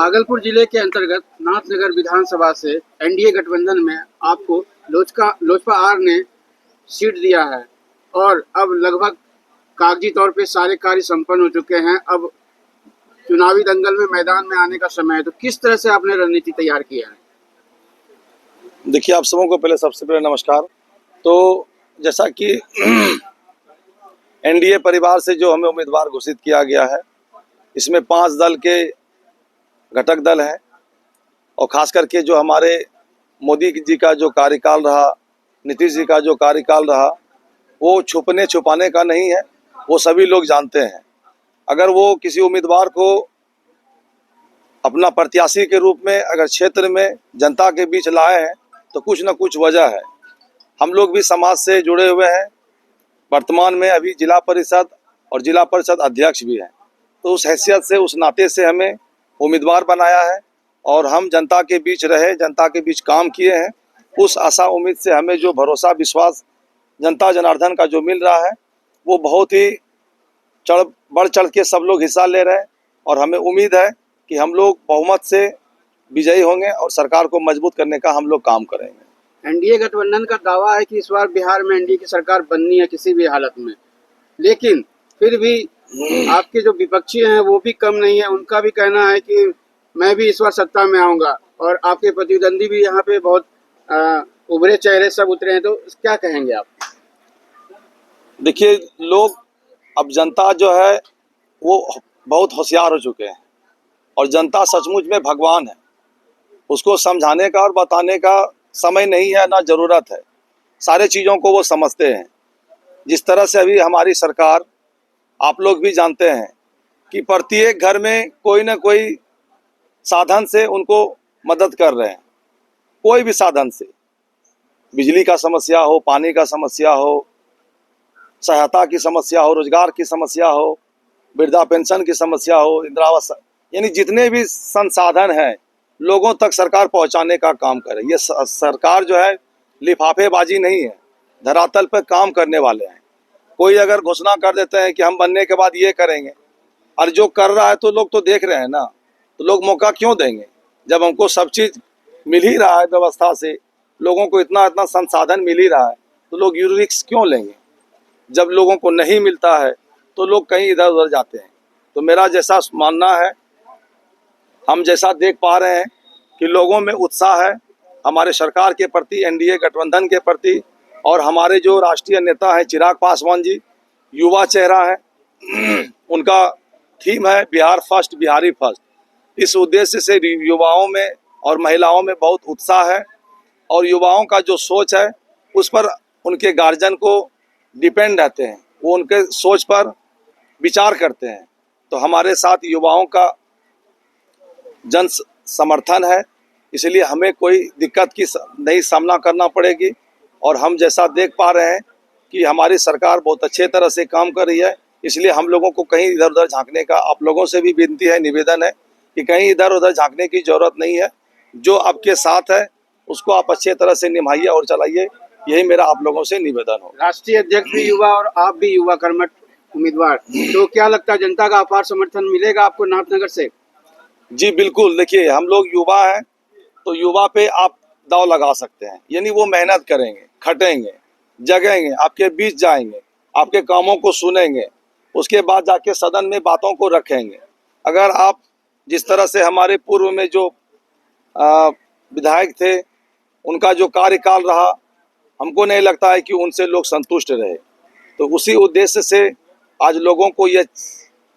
भागलपुर जिले के अंतर्गत नाथनगर विधानसभा से एनडीए गठबंधन में आपको लोजपा आर ने सीट दिया है और अब लगभग कागजी तौर पे सारे कार्य संपन्न हो चुके हैं। अब चुनावी दंगल में मैदान में आने का समय है, तो किस तरह से आपने रणनीति तैयार किया है? देखिए, आप सबों को सबसे पहले नमस्कार। तो जैसा कि एनडीए परिवार से जो हमें उम्मीदवार घोषित किया गया है, इसमें 5 दल के घटक दल हैं और खास करके जो हमारे मोदी जी का जो कार्यकाल रहा, नीतीश जी का जो कार्यकाल रहा, वो छुपने छुपाने का नहीं है, वो सभी लोग जानते हैं। अगर वो किसी उम्मीदवार को अपना प्रत्याशी के रूप में अगर क्षेत्र में जनता के बीच लाए हैं तो कुछ न कुछ वजह है। हम लोग भी समाज से जुड़े हुए हैं, वर्तमान में अभी जिला परिषद और जिला परिषद अध्यक्ष भी हैं, तो उस हैसियत से, उस नाते से हमें उम्मीदवार बनाया है और हम जनता के बीच रहे, जनता के बीच काम किए हैं। उस आशा उम्मीद से हमें जो भरोसा विश्वास जनता जनार्दन का जो मिल रहा है, वो बहुत ही बढ़ चढ़ के सब लोग हिस्सा ले रहे हैं और हमें उम्मीद है कि हम लोग बहुमत से विजयी होंगे और सरकार को मजबूत करने का हम लोग काम करेंगे। एनडीए गठबंधन का दावा है कि इस बार बिहार में एनडीए की सरकार बननी है किसी भी हालत में, लेकिन फिर भी आपके जो विपक्षी हैं वो भी कम नहीं है। उनका भी कहना है कि मैं भी इस बार सत्ता में आऊंगा और आपके प्रतिद्वंदी भी यहाँ पे बहुत उभरे चेहरे सब उतरे हैं, तो क्या कहेंगे आप? देखिए, लोग अब जनता जो है वो बहुत होशियार हो चुके हैं और जनता सचमुच में भगवान है। उसको समझाने का और बताने का समय नहीं है, ना ज़रूरत है। सारे चीज़ों को वो समझते हैं। जिस तरह से अभी हमारी सरकार, आप लोग भी जानते हैं कि प्रत्येक घर में कोई ना कोई साधन से उनको मदद कर रहे हैं, कोई भी साधन से। बिजली का समस्या हो, पानी का समस्या हो, सहायता की समस्या हो, रोजगार की समस्या हो, वृद्धा पेंशन की समस्या हो, इंदिरा आवास, यानी जितने भी संसाधन हैं लोगों तक सरकार पहुंचाने का काम करे। ये सरकार जो है लिफाफेबाजी नहीं है, धरातल पर काम करने वाले हैं। कोई अगर घोषणा कर देते हैं कि हम बनने के बाद ये करेंगे, और जो कर रहा है तो लोग तो देख रहे हैं ना, तो लोग मौका क्यों देंगे? जब हमको सब चीज़ मिल ही रहा है व्यवस्था से, लोगों को इतना इतना संसाधन मिल ही रहा है, तो लोग ये रिस्क क्यों लेंगे? जब लोगों को नहीं मिलता है तो लोग कहीं इधर उधर जाते हैं। तो मेरा जैसा मानना है, हम जैसा देख पा रहे हैं कि लोगों में उत्साह है हमारे सरकार के प्रति, एनडीए गठबंधन के प्रति, और हमारे जो राष्ट्रीय नेता हैं चिराग पासवान जी, युवा चेहरा है। उनका थीम है बिहार फर्स्ट, बिहारी फर्स्ट। इस उद्देश्य से युवाओं में और महिलाओं में बहुत उत्साह है और युवाओं का जो सोच है उस पर उनके गार्जियन को डिपेंड रहते हैं, वो उनके सोच पर विचार करते हैं। तो हमारे साथ युवाओं का जन समर्थन है, इसलिए हमें कोई दिक्कत की नहीं सामना करना पड़ेगी। और हम जैसा देख पा रहे हैं कि हमारी सरकार बहुत अच्छे तरह से काम कर रही है, इसलिए हम लोगों को कहीं इधर उधर झांकने का, आप लोगों से भी विनती है, निवेदन है कि कहीं इधर उधर झांकने की जरूरत नहीं है। जो आपके साथ है उसको आप अच्छे तरह से निभाइए और चलाइए, यही मेरा आप लोगों से निवेदन हो। राष्ट्रीय अध्यक्ष भी युवा और आप भी युवा कर्मठ उम्मीदवार, तो क्या लगता है जनता का अपार समर्थन मिलेगा आपको नाथनगर से? जी बिल्कुल। देखिए, हम लोग युवा हैं तो युवा पे आप दाव लगा सकते हैं, यानी वो मेहनत करेंगे, खटेंगे, जगेंगे, आपके बीच जाएंगे, आपके कामों को सुनेंगे, उसके बाद जाके सदन में बातों को रखेंगे। अगर आप जिस तरह से हमारे पूर्व में जो विधायक थे, उनका जो कार्यकाल रहा, हमको नहीं लगता है कि उनसे लोग संतुष्ट रहे। तो उसी उद्देश्य से आज लोगों को ये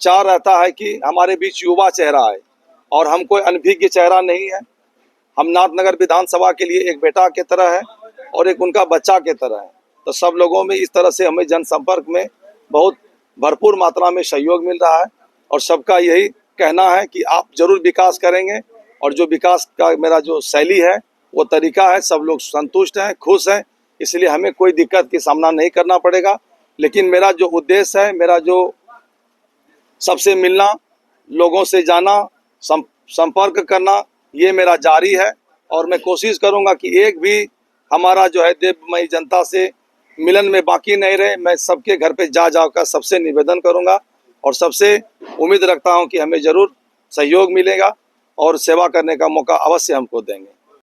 चाह रहता है कि हमारे बीच युवा चेहरा है और हम कोई अनभिज्ञ चेहरा नहीं है। हम नाथनगर विधानसभा के लिए एक बेटा की तरह है और एक उनका बच्चा की तरह है। तो सब लोगों में इस तरह से हमें जनसंपर्क में बहुत भरपूर मात्रा में सहयोग मिल रहा है और सबका यही कहना है कि आप जरूर विकास करेंगे। और जो विकास का मेरा जो शैली है, वो तरीका है, सब लोग संतुष्ट हैं, खुश हैं, इसलिए हमें कोई दिक्कत की सामना नहीं करना पड़ेगा। लेकिन मेरा जो उद्देश्य है, मेरा जो सबसे मिलना, लोगों से जाना, संपर्क करना, ये मेरा जारी है। और मैं कोशिश करूंगा कि एक भी हमारा जो है देवमयी जनता से मिलन में बाकी नहीं रहे। मैं सबके घर पे जा जाकर सबसे निवेदन करूंगा और सबसे उम्मीद रखता हूं कि हमें ज़रूर सहयोग मिलेगा। और सेवा करने का मौका अवश्य हमको देंगे।